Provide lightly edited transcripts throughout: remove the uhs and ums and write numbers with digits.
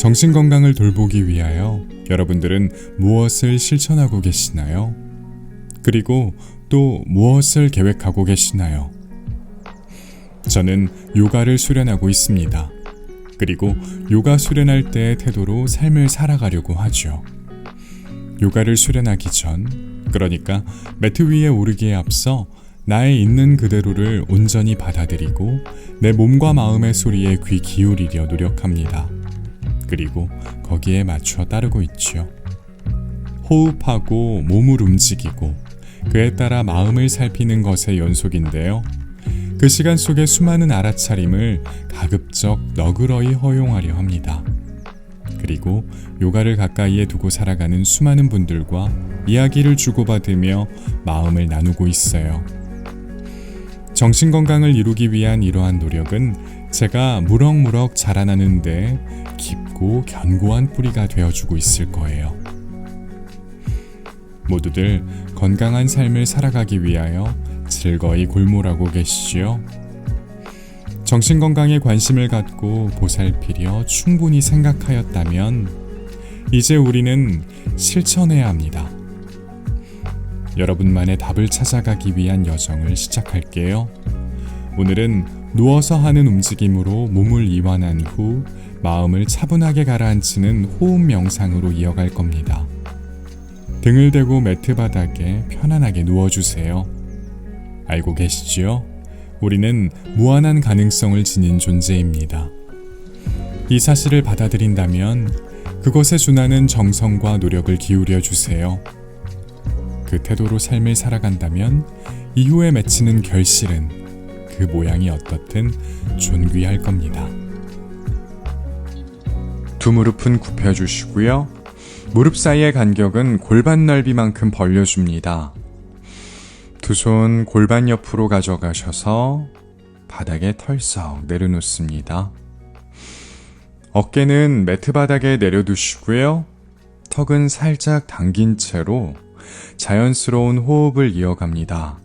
정신건강을 돌보기 위하여 여러분들은 무엇을 실천하고 계시나요? 그리고 또 무엇을 계획하고 계시나요? 저는 요가를 수련하고 있습니다. 그리고 요가 수련할 때의 태도로 삶을 살아가려고 하죠. 요가를 수련하기 전, 그러니까 매트 위에 오르기에 앞서 나의 있는 그대로를 온전히 받아들이고 내 몸과 마음의 소리에 귀 기울이려 노력합니다. 그리고 거기에 맞춰 따르고 있죠. 호흡하고 몸을 움직이고 그에 따라 마음을 살피는 것의 연속인데요. 그 시간 속에 수많은 알아차림을 가급적 너그러이 허용하려 합니다. 그리고 요가를 가까이에 두고 살아가는 수많은 분들과 이야기를 주고받으며 마음을 나누고 있어요. 정신건강을 이루기 위한 이러한 노력은 제가 무럭무럭 자라나는 데 깊고 견고한 뿌리가 되어주고 있을 거예요. 모두들 건강한 삶을 살아가기 위하여 즐거이 골몰하고 계시지요? 정신건강에 관심을 갖고 보살피려 충분히 생각하였다면 이제 우리는 실천해야 합니다. 여러분만의 답을 찾아가기 위한 여정을 시작할게요. 오늘은 누워서 하는 움직임으로 몸을 이완한 후 마음을 차분하게 가라앉히는 호흡 명상으로 이어갈 겁니다. 등을 대고 매트 바닥에 편안하게 누워주세요. 알고 계시지요? 우리는 무한한 가능성을 지닌 존재입니다. 이 사실을 받아들인다면 그것에 준하는 정성과 노력을 기울여 주세요. 그 태도로 삶을 살아간다면 이후에 맺히는 결실은 그 모양이 어떻든 존귀할 겁니다. 두 무릎은 굽혀주시고요. 무릎 사이의 간격은 골반 넓이만큼 벌려줍니다. 두 손 골반 옆으로 가져가셔서 바닥에 털썩 내려놓습니다. 어깨는 매트 바닥에 내려두시고요. 턱은 살짝 당긴 채로 자연스러운 호흡을 이어갑니다.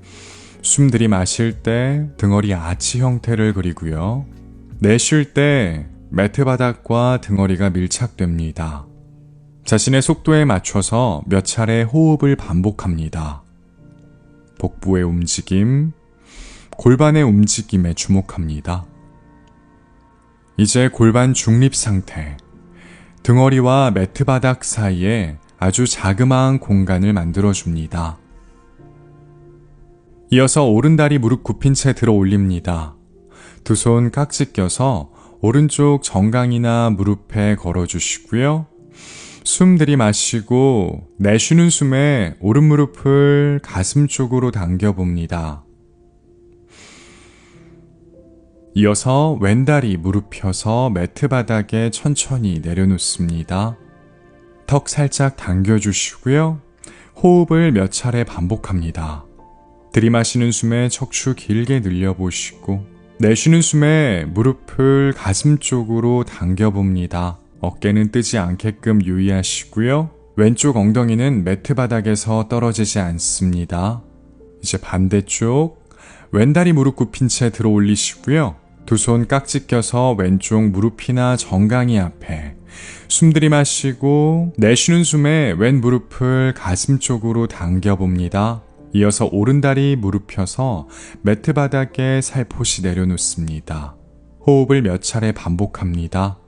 숨 들이마실 때 등허리 아치 형태를 그리고요. 내쉴 때 매트 바닥과 등허리가 밀착됩니다. 자신의 속도에 맞춰서 몇 차례 호흡을 반복합니다. 복부의 움직임, 골반의 움직임에 주목합니다. 이제 골반 중립 상태, 등허리와 매트 바닥 사이에 아주 자그마한 공간을 만들어줍니다. 이어서 오른다리 무릎 굽힌 채 들어 올립니다. 두 손 깍지 껴서 오른쪽 정강이나 무릎에 걸어주시고요. 숨 들이마시고 내쉬는 숨에 오른 무릎을 가슴 쪽으로 당겨봅니다. 이어서 왼다리 무릎 펴서 매트 바닥에 천천히 내려놓습니다. 턱 살짝 당겨주시고요. 호흡을 몇 차례 반복합니다. 들이마시는 숨에 척추 길게 늘려보시고 내쉬는 숨에 무릎을 가슴 쪽으로 당겨봅니다. 어깨는 뜨지 않게끔 유의하시고요. 왼쪽 엉덩이는 매트 바닥에서 떨어지지 않습니다. 이제 반대쪽 왼다리 무릎 굽힌 채 들어 올리시고요. 두 손 깍지 껴서 왼쪽 무릎이나 정강이 앞에 숨 들이마시고 내쉬는 숨에 왼 무릎을 가슴 쪽으로 당겨봅니다. 이어서 오른다리 무릎 펴서 매트 바닥에 살포시 내려놓습니다. 호흡을 몇 차례 반복합니다.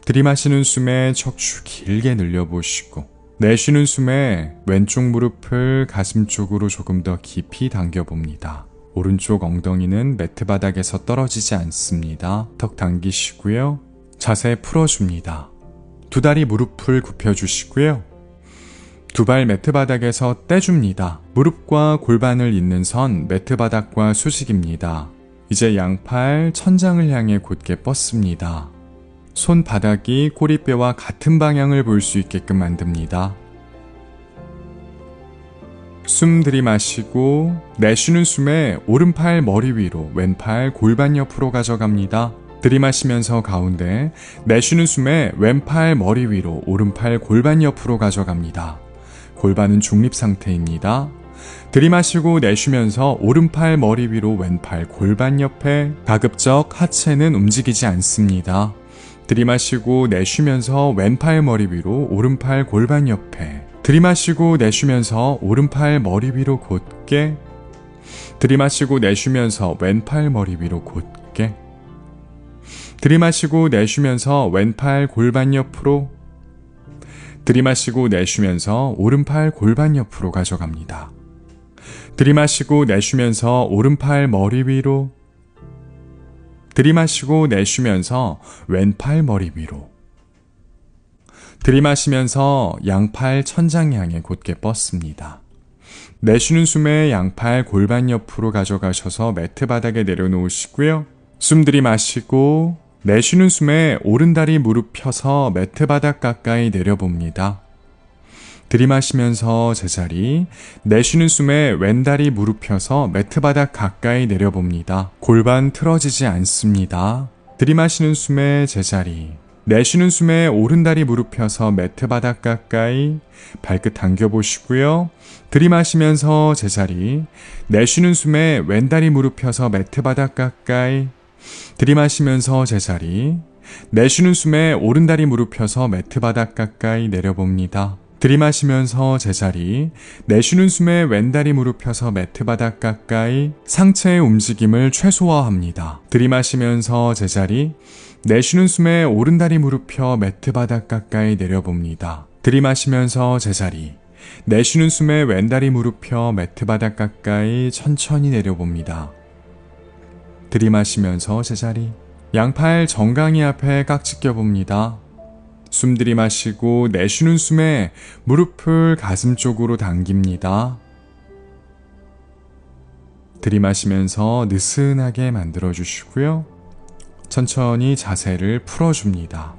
들이마시는 숨에 척추 길게 늘려보시고 내쉬는 숨에 왼쪽 무릎을 가슴 쪽으로 조금 더 깊이 당겨봅니다. 오른쪽 엉덩이는 매트 바닥에서 떨어지지 않습니다. 턱 당기시고요. 자세 풀어줍니다. 두 다리 무릎을 굽혀주시고요. 두 발 매트 바닥에서 떼줍니다. 무릎과 골반을 잇는 선 매트 바닥과 수직입니다. 이제 양팔 천장을 향해 곧게 뻗습니다. 손바닥이 꼬리뼈와 같은 방향을 볼 수 있게끔 만듭니다. 숨 들이마시고 내쉬는 숨에 오른팔 머리 위로 왼팔 골반 옆으로 가져갑니다. 들이마시면서 가운데, 내쉬는 숨에 왼팔 머리 위로 오른팔 골반 옆으로 가져갑니다. 골반은 중립 상태입니다. 들이마시고 내쉬면서 오른팔 머리 위로 왼팔 골반 옆에 가급적 하체는 움직이지 않습니다. 들이마시고 내쉬면서 왼팔 머리 위로, 오른팔 골반 옆에. 들이마시고 내쉬면서 오른팔 머리 위로 곧게. 들이마시고 내쉬면서 왼팔 머리 위로 곧게. 들이마시고 내쉬면서 왼팔 골반 옆으로. 들이마시고 내쉬면서 오른팔 골반 옆으로 가져갑니다. 들이마시고 내쉬면서 오른팔 머리 위로. 들이마시고 내쉬면서 왼팔 머리 위로. 들이마시면서 양팔 천장 향해 곧게 뻗습니다. 내쉬는 숨에 양팔 골반 옆으로 가져가셔서 매트 바닥에 내려놓으시고요. 숨 들이마시고 내쉬는 숨에 오른다리 무릎 펴서 매트 바닥 가까이 내려봅니다. 들이마시면서 제자리, 내쉬는 숨에 왼다리 무릎 펴서 매트 바닥 가까이 내려봅니다. 골반 틀어지지 않습니다. 들이마시는 숨에 제자리, 내쉬는 숨에 오른다리 무릎 펴서 매트 바닥 가까이 발끝 당겨보시고요. 들이마시면서 제자리, 내쉬는 숨에 왼다리 무릎 펴서 매트 바닥 가까이. 들이마시면서 제자리, 내쉬는 숨에 오른다리 무릎 펴서 매트 바닥 가까이 내려봅니다. 들이마시면서 제자리, 내쉬는 숨에 왼다리 무릎 펴서 매트 바닥 가까이. 상체의 움직임을 최소화합니다. 들이마시면서 제자리, 내쉬는 숨에 오른다리 무릎 펴 매트 바닥 가까이 내려봅니다. 들이마시면서 제자리, 내쉬는 숨에 왼다리 무릎 펴 매트 바닥 가까이 천천히 내려봅니다. 들이마시면서 제자리, 양팔 정강이 앞에 깍지 껴봅니다. 숨 들이마시고 내쉬는 숨에 무릎을 가슴 쪽으로 당깁니다. 들이마시면서 느슨하게 만들어주시고요. 천천히 자세를 풀어줍니다.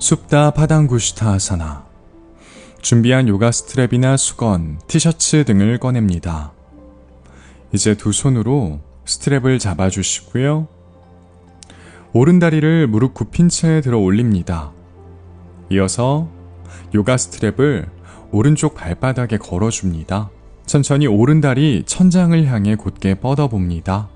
supta padangusthasana. 준비한 요가 스트랩이나 수건, 티셔츠 등을 꺼냅니다. 이제 두 손으로 스트랩을 잡아주시고요. 오른다리를 무릎 굽힌 채 들어 올립니다. 이어서 요가 스트랩을 오른쪽 발바닥에 걸어줍니다. 천천히 오른다리 천장을 향해 곧게 뻗어봅니다.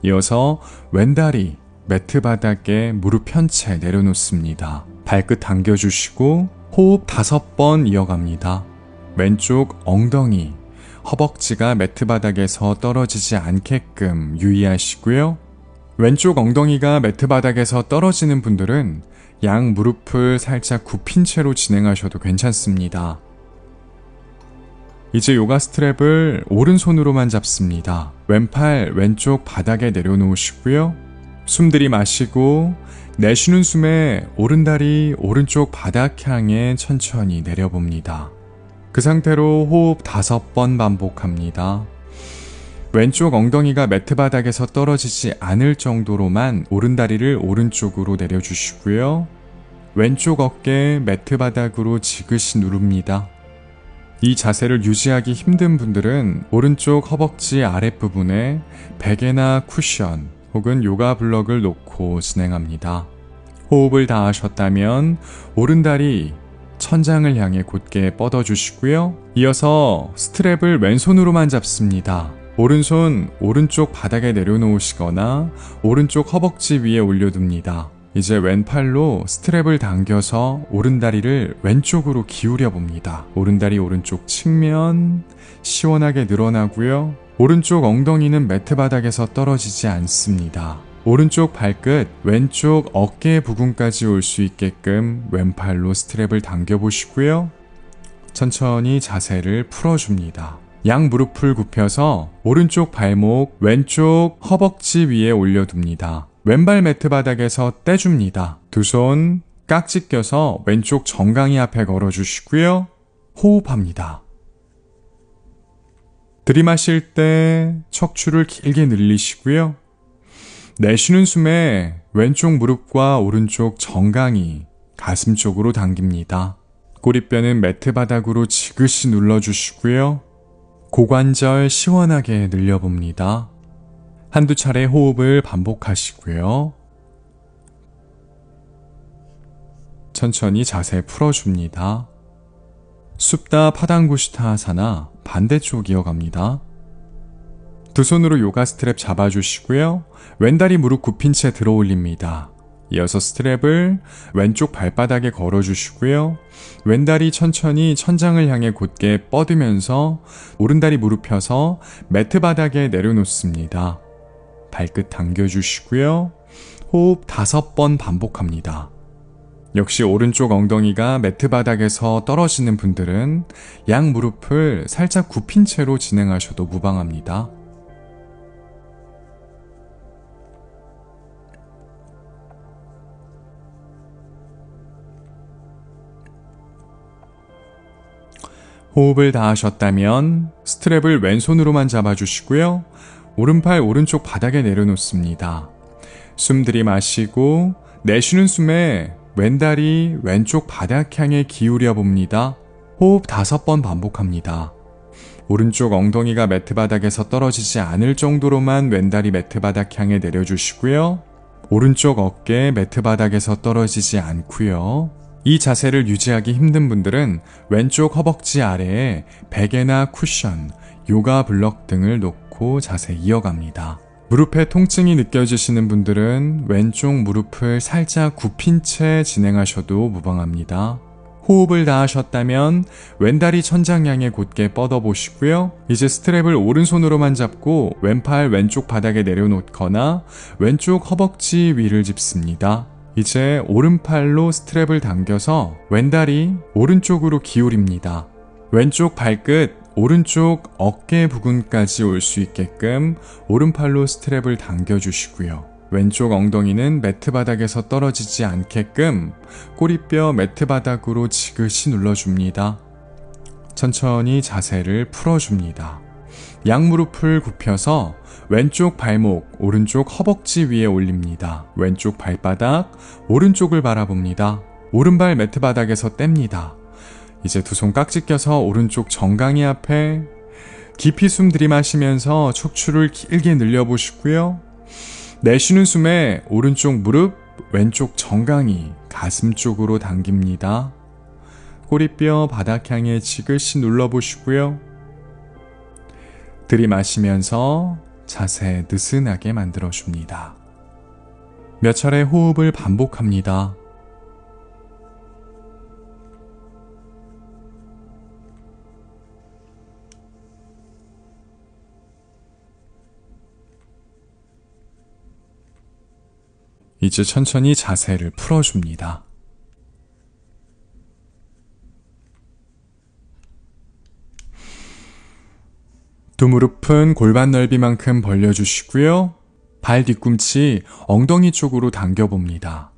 이어서 왼다리 매트 바닥에 무릎 편 채 내려놓습니다. 발끝 당겨주시고 호흡 5번 이어갑니다. 왼쪽 엉덩이, 허벅지가 매트 바닥에서 떨어지지 않게끔 유의하시고요. 왼쪽 엉덩이가 매트 바닥에서 떨어지는 분들은 양 무릎을 살짝 굽힌 채로 진행하셔도 괜찮습니다. 이제 요가 스트랩을 오른손으로만 잡습니다. 왼팔 왼쪽 바닥에 내려놓으시고요. 숨 들이마시고 내쉬는 숨에 오른다리 오른쪽 바닥 향해 천천히 내려봅니다. 그 상태로 호흡 5번 반복합니다. 왼쪽 엉덩이가 매트 바닥에서 떨어지지 않을 정도로만 오른다리를 오른쪽으로 내려주시고요. 왼쪽 어깨 매트 바닥으로 지그시 누릅니다. 이 자세를 유지하기 힘든 분들은 오른쪽 허벅지 아랫부분에 베개나 쿠션 혹은 요가 블럭을 놓고 진행합니다. 호흡을 다 하셨다면 오른다리 천장을 향해 곧게 뻗어주시고요. 이어서 스트랩을 왼손으로만 잡습니다. 오른손 오른쪽 바닥에 내려놓으시거나 오른쪽 허벅지 위에 올려둡니다. 이제 왼팔로 스트랩을 당겨서 오른다리를 왼쪽으로 기울여 봅니다. 오른다리 오른쪽 측면 시원하게 늘어나고요. 오른쪽 엉덩이는 매트 바닥에서 떨어지지 않습니다. 오른쪽 발끝 왼쪽 어깨 부분까지 올 수 있게끔 왼팔로 스트랩을 당겨보시고요. 천천히 자세를 풀어줍니다. 양 무릎을 굽혀서 오른쪽 발목 왼쪽 허벅지 위에 올려둡니다. 왼발 매트 바닥에서 떼줍니다. 두 손 깍지 껴서 왼쪽 정강이 앞에 걸어주시고요. 호흡합니다. 들이마실 때 척추를 길게 늘리시고요. 내쉬는 숨에 왼쪽 무릎과 오른쪽 정강이 가슴 쪽으로 당깁니다. 꼬리뼈는 매트 바닥으로 지그시 눌러주시고요. 고관절 시원하게 늘려봅니다. 한두 차례 호흡을 반복하시고요. 천천히 자세 풀어줍니다. supta padangusthasana 반대쪽 이어갑니다. 두 손으로 요가 스트랩 잡아주시고요. 왼다리 무릎 굽힌 채 들어 올립니다. 이어서 스트랩을 왼쪽 발바닥에 걸어주시고요. 왼다리 천천히 천장을 향해 곧게 뻗으면서 오른다리 무릎 펴서 매트 바닥에 내려놓습니다. 발끝 당겨주시고요. 호흡 5번 반복합니다. 역시 오른쪽 엉덩이가 매트 바닥에서 떨어지는 분들은 양 무릎을 살짝 굽힌 채로 진행하셔도 무방합니다. 호흡을 다 하셨다면 스트랩을 왼손으로만 잡아주시고요. 오른팔 오른쪽 바닥에 내려놓습니다. 숨 들이마시고 내쉬는 숨에 왼다리 왼쪽 바닥 향해 기울여 봅니다. 호흡 5번 반복합니다. 오른쪽 엉덩이가 매트 바닥에서 떨어지지 않을 정도로만 왼다리 매트 바닥 향해 내려주시고요. 오른쪽 어깨 매트 바닥에서 떨어지지 않고요. 이 자세를 유지하기 힘든 분들은 왼쪽 허벅지 아래에 베개나 쿠션, 요가 블럭 등을 놓고 자세 이어갑니다. 무릎에 통증이 느껴지시는 분들은 왼쪽 무릎을 살짝 굽힌 채 진행하셔도 무방합니다. 호흡을 다 하셨다면 왼다리 천장 향해 곧게 뻗어보시고요. 이제 스트랩을 오른손으로만 잡고 왼팔 왼쪽 바닥에 내려놓거나 왼쪽 허벅지 위를 짚습니다. 이제 오른팔로 스트랩을 당겨서 왼다리 오른쪽으로 기울입니다. 왼쪽 발끝 오른쪽 어깨 부근까지 올 수 있게끔 오른팔로 스트랩을 당겨주시고요. 왼쪽 엉덩이는 매트 바닥에서 떨어지지 않게끔 꼬리뼈 매트 바닥으로 지그시 눌러줍니다. 천천히 자세를 풀어줍니다. 양무릎을 굽혀서 왼쪽 발목, 오른쪽 허벅지 위에 올립니다. 왼쪽 발바닥, 오른쪽을 바라봅니다. 오른발 매트 바닥에서 뗍니다. 이제 두 손 깍지 껴서 오른쪽 정강이 앞에 깊이 숨 들이마시면서 척추를 길게 늘려보시고요. 내쉬는 숨에 오른쪽 무릎, 왼쪽 정강이 가슴 쪽으로 당깁니다. 꼬리뼈 바닥 향해 지그시 눌러보시고요. 들이마시면서 자세 느슨하게 만들어줍니다. 몇 차례 호흡을 반복합니다. 이제 천천히 자세를 풀어줍니다. 두 무릎은 골반 넓이만큼 벌려주시고요. 발 뒤꿈치 엉덩이 쪽으로 당겨봅니다.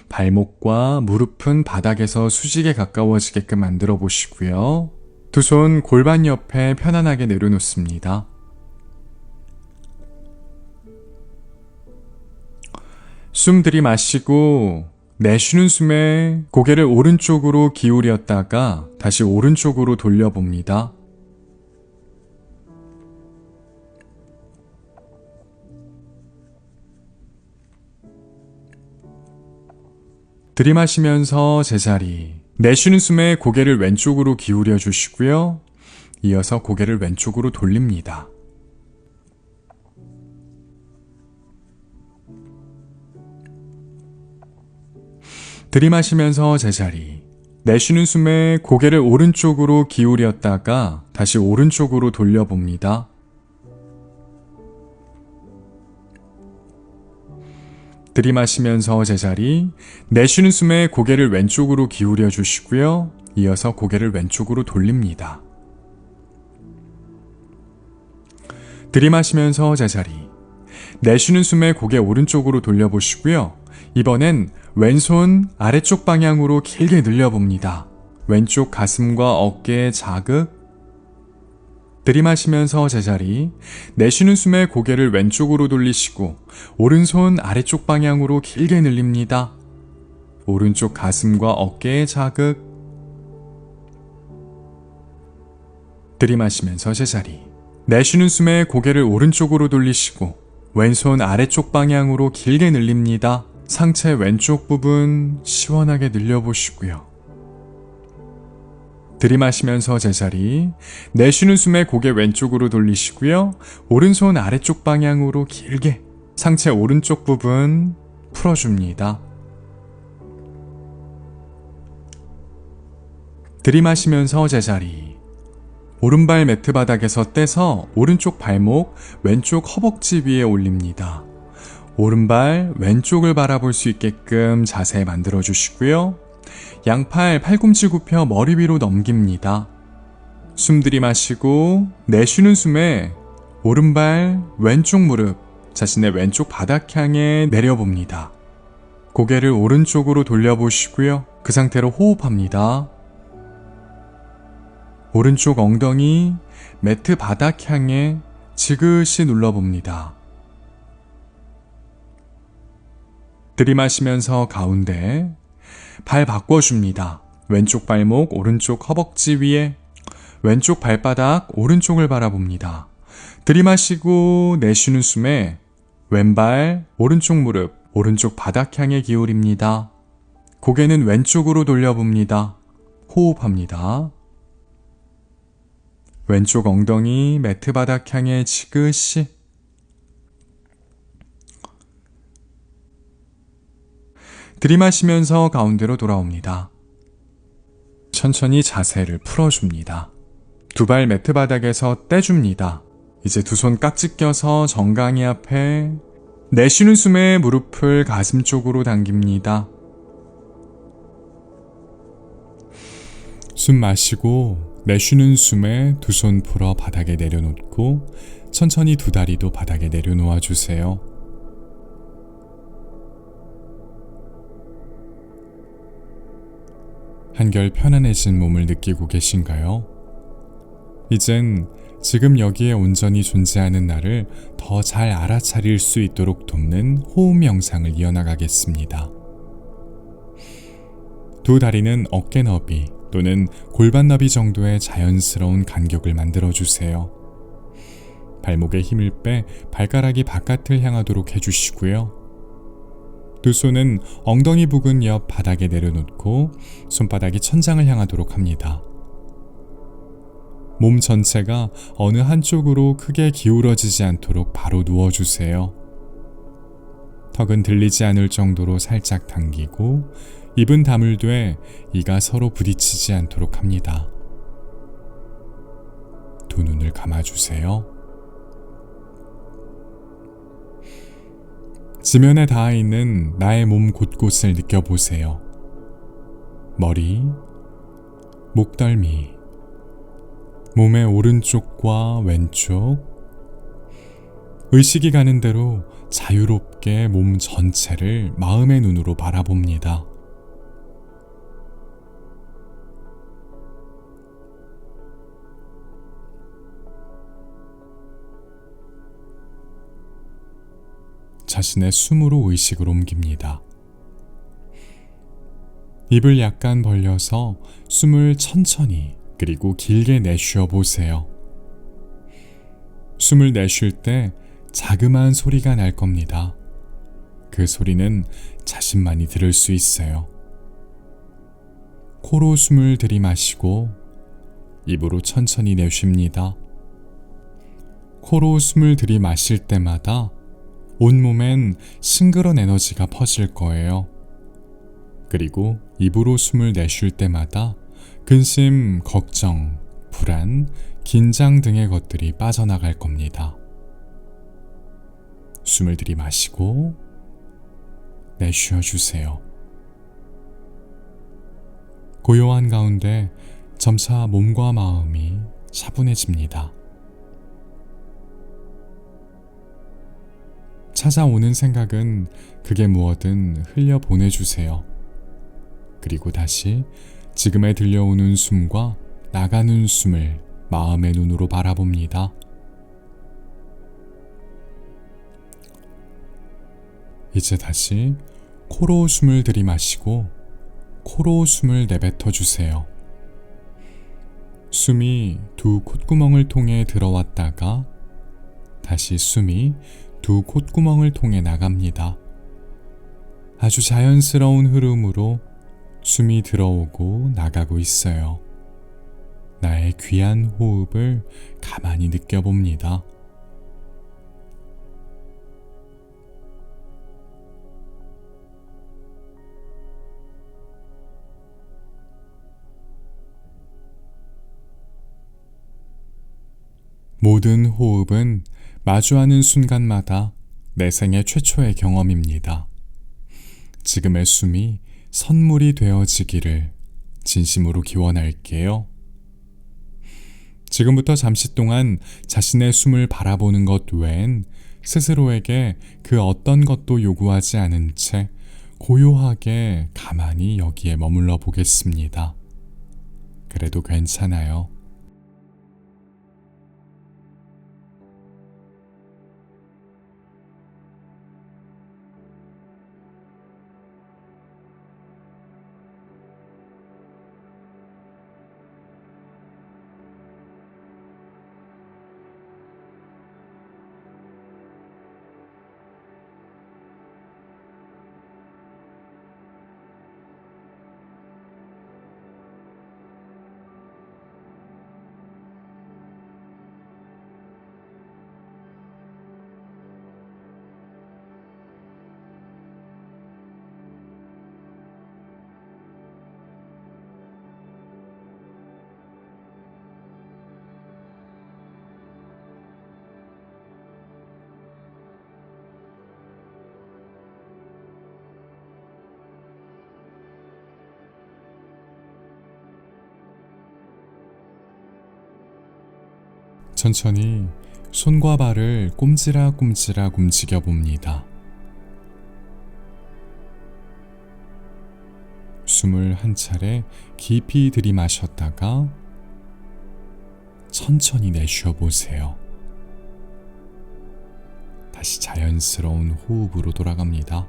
발목과 무릎은 바닥에서 수직에 가까워지게끔 만들어 보시고요. 두 손 골반 옆에 편안하게 내려놓습니다. 숨 들이마시고 내쉬는 숨에 고개를 오른쪽으로 기울였다가 다시 오른쪽으로 돌려봅니다. 들이마시면서 제자리, 내쉬는 숨에 고개를 왼쪽으로 기울여 주시고요. 이어서 고개를 왼쪽으로 돌립니다. 들이마시면서 제자리, 내쉬는 숨에 고개를 오른쪽으로 기울였다가 다시 오른쪽으로 돌려봅니다. 들이마시면서 제자리, 내쉬는 숨에 고개를 왼쪽으로 기울여 주시고요. 이어서 고개를 왼쪽으로 돌립니다. 들이마시면서 제자리, 내쉬는 숨에 고개 오른쪽으로 돌려보시고요. 이번엔 왼손 아래쪽 방향으로 길게 늘려봅니다. 왼쪽 가슴과 어깨에 자극. 들이마시면서 제자리, 내쉬는 숨에 고개를 왼쪽으로 돌리시고 오른손 아래쪽 방향으로 길게 늘립니다. 오른쪽 가슴과 어깨에 자극. 들이마시면서 제자리, 내쉬는 숨에 고개를 오른쪽으로 돌리시고 왼손 아래쪽 방향으로 길게 늘립니다. 상체 왼쪽 부분 시원하게 늘려보시고요. 들이마시면서 제자리, 내쉬는 숨에 고개 왼쪽으로 돌리시고요. 오른손 아래쪽 방향으로 길게 상체 오른쪽 부분 풀어줍니다. 들이마시면서 제자리. 오른발 매트 바닥에서 떼서 오른쪽 발목, 왼쪽 허벅지 위에 올립니다. 오른발 왼쪽을 바라볼 수 있게끔 자세 만들어 주시고요. 양팔 팔꿈치 굽혀 머리 위로 넘깁니다. 숨 들이마시고 내쉬는 숨에 오른발 왼쪽 무릎 자신의 왼쪽 바닥 향해 내려봅니다. 고개를 오른쪽으로 돌려보시고요. 그 상태로 호흡합니다. 오른쪽 엉덩이 매트 바닥 향해 지그시 눌러봅니다. 들이마시면서 가운데 발 바꿔줍니다. 왼쪽 발목 오른쪽 허벅지 위에 왼쪽 발바닥 오른쪽을 바라봅니다. 들이마시고 내쉬는 숨에 왼발 오른쪽 무릎 오른쪽 바닥 향해 기울입니다. 고개는 왼쪽으로 돌려봅니다. 호흡합니다. 왼쪽 엉덩이 매트 바닥 향해 지그시. 들이마시면서 가운데로 돌아옵니다. 천천히 자세를 풀어줍니다. 두 발 매트 바닥에서 떼줍니다. 이제 두 손 깍지 껴서 정강이 앞에 내쉬는 숨에 무릎을 가슴 쪽으로 당깁니다. 숨 마시고 내쉬는 숨에 두 손 풀어 바닥에 내려놓고 천천히 두 다리도 바닥에 내려놓아 주세요. 한결 편안해진 몸을 느끼고 계신가요? 이젠 지금 여기에 온전히 존재하는 나를 더 잘 알아차릴 수 있도록 돕는 호흡 명상을 이어나가겠습니다. 두 다리는 어깨 너비 또는 골반 너비 정도의 자연스러운 간격을 만들어주세요. 발목에 힘을 빼 발가락이 바깥을 향하도록 해주시고요. 두 손은 엉덩이 부근 옆 바닥에 내려놓고 손바닥이 천장을 향하도록 합니다. 몸 전체가 어느 한쪽으로 크게 기울어지지 않도록 바로 누워주세요. 턱은 들리지 않을 정도로 살짝 당기고 입은 다물되 이가 서로 부딪히지 않도록 합니다. 두 눈을 감아주세요. 지면에 닿아 있는 나의 몸 곳곳을 느껴보세요. 머리, 목덜미, 몸의 오른쪽과 왼쪽, 의식이 가는 대로 자유롭게 몸 전체를 마음의 눈으로 바라봅니다. 자신의 숨으로 의식을 옮깁니다. 입을 약간 벌려서 숨을 천천히 그리고 길게 내쉬어 보세요. 숨을 내쉴 때 자그마한 소리가 날 겁니다. 그 소리는 자신만이 들을 수 있어요. 코로 숨을 들이마시고 입으로 천천히 내쉽니다. 코로 숨을 들이마실 때마다 온몸엔 싱그런 에너지가 퍼질 거예요. 그리고 입으로 숨을 내쉴 때마다 근심, 걱정, 불안, 긴장 등의 것들이 빠져나갈 겁니다. 숨을 들이마시고 내쉬어 주세요. 고요한 가운데 점차 몸과 마음이 차분해집니다. 찾아오는 생각은 그게 무엇든 흘려보내주세요. 그리고 다시 지금에 들려오는 숨과 나가는 숨을 마음의 눈으로 바라봅니다. 이제 다시 코로 숨을 들이마시고 코로 숨을 내뱉어 주세요. 숨이 두 콧구멍을 통해 들어왔다가 다시 숨이 두 콧구멍을 통해 나갑니다. 아주 자연스러운 흐름으로 숨이 들어오고 나가고 있어요. 나의 귀한 호흡을 가만히 느껴봅니다. 모든 호흡은 마주하는 순간마다 내 생애 최초의 경험입니다. 지금의 숨이 선물이 되어지기를 진심으로 기원할게요. 지금부터 잠시 동안 자신의 숨을 바라보는 것 외엔 스스로에게 그 어떤 것도 요구하지 않은 채 고요하게 가만히 여기에 머물러 보겠습니다. 그래도 괜찮아요. 천천히 손과 발을 꼼지락꼼지락 움직여 봅니다. 숨을 한 차례 깊이 들이마셨다가 천천히 내쉬어 보세요. 다시 자연스러운 호흡으로 돌아갑니다.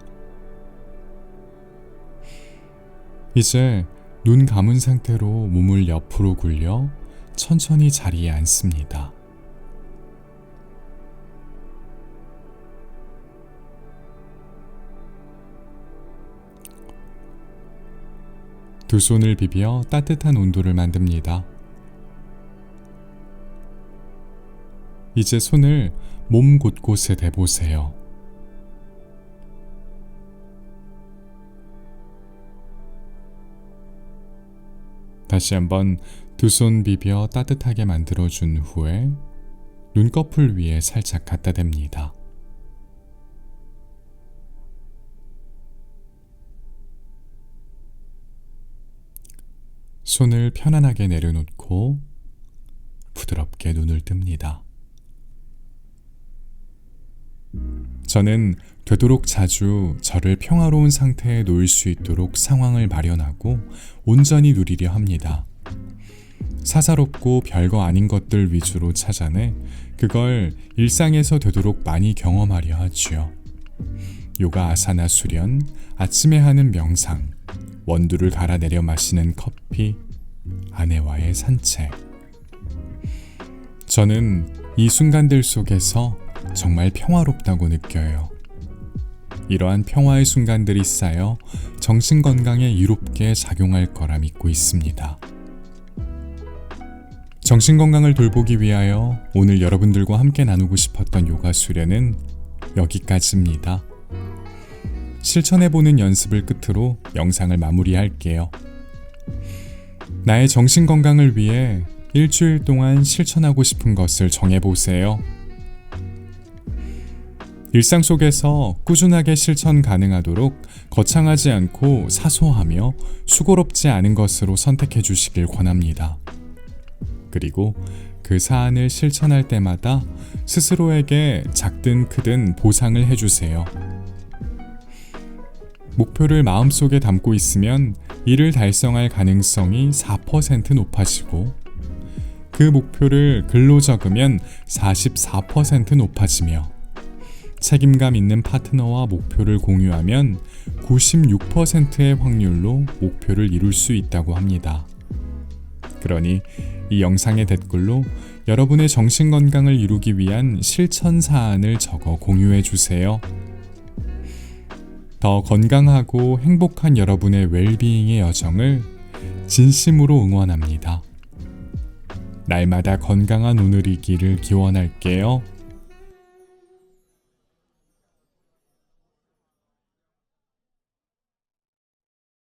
이제 눈 감은 상태로 몸을 옆으로 굴려 천천히 자리에 앉습니다. 두 손을 비벼 따뜻한 온도를 만듭니다. 이제 손을 몸 곳곳에 대보세요. 다시 한번 두 손 비벼 따뜻하게 만들어준 후에 눈꺼풀 위에 살짝 갖다 댑니다. 손을 편안하게 내려놓고 부드럽게 눈을 뜹니다. 저는 되도록 자주 저를 평화로운 상태에 놓일 수 있도록 상황을 마련하고 온전히 누리려 합니다. 사사롭고 별거 아닌 것들 위주로 찾아내 그걸 일상에서 되도록 많이 경험하려 하지요. 요가 아사나 수련, 아침에 하는 명상, 원두를 갈아 내려 마시는 커피, 아내와의 산책. 저는 이 순간들 속에서 정말 평화롭다고 느껴요. 이러한 평화의 순간들이 쌓여 정신 건강에 이롭게 작용할 거라 믿고 있습니다. 정신 건강을 돌보기 위하여 오늘 여러분들과 함께 나누고 싶었던 요가 수련은 여기까지입니다. 실천해보는 연습을 끝으로 영상을 마무리할게요. 나의 정신 건강을 위해 일주일 동안 실천하고 싶은 것을 정해보세요. 일상 속에서 꾸준하게 실천 가능하도록 거창하지 않고 사소하며 수고롭지 않은 것으로 선택해 주시길 권합니다. 그리고 그 사안을 실천할 때마다 스스로에게 작든 크든 보상을 해주세요. 목표를 마음속에 담고 있으면 이를 달성할 가능성이 4% 높아지고 그 목표를 글로 적으면 44% 높아지며 책임감 있는 파트너와 목표를 공유하면 96%의 확률로 목표를 이룰 수 있다고 합니다. 그러니 이 영상의 댓글로 여러분의 정신건강을 이루기 위한 실천 사안을 적어 공유해 주세요. 더 건강하고 행복한 여러분의 웰비잉의 여정을 진심으로 응원합니다. 날마다 건강한 오늘이기를 기원할게요.